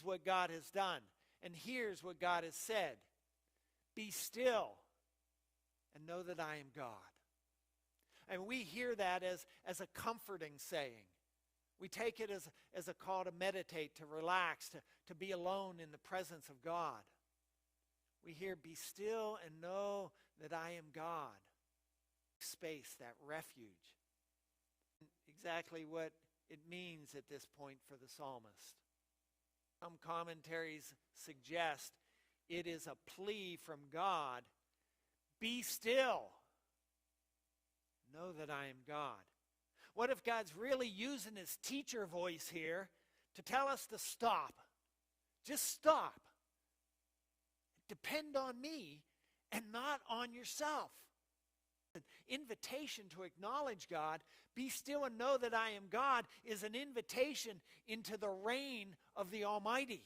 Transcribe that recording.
what God has done and hears what God has said. Be still and know that I am God. And we hear that as a comforting saying. We take it as a call to meditate, to relax, to be alone in the presence of God. We hear, be still and know that I am God. Space, that refuge. Exactly what it means at this point for the psalmist. Some commentaries suggest it is a plea from God, be still. Know that I am God. What if God's really using his teacher voice here to tell us to stop? Just stop. Depend on me and not on yourself. An invitation to acknowledge God, be still and know that I am God, is an invitation into the reign of the Almighty.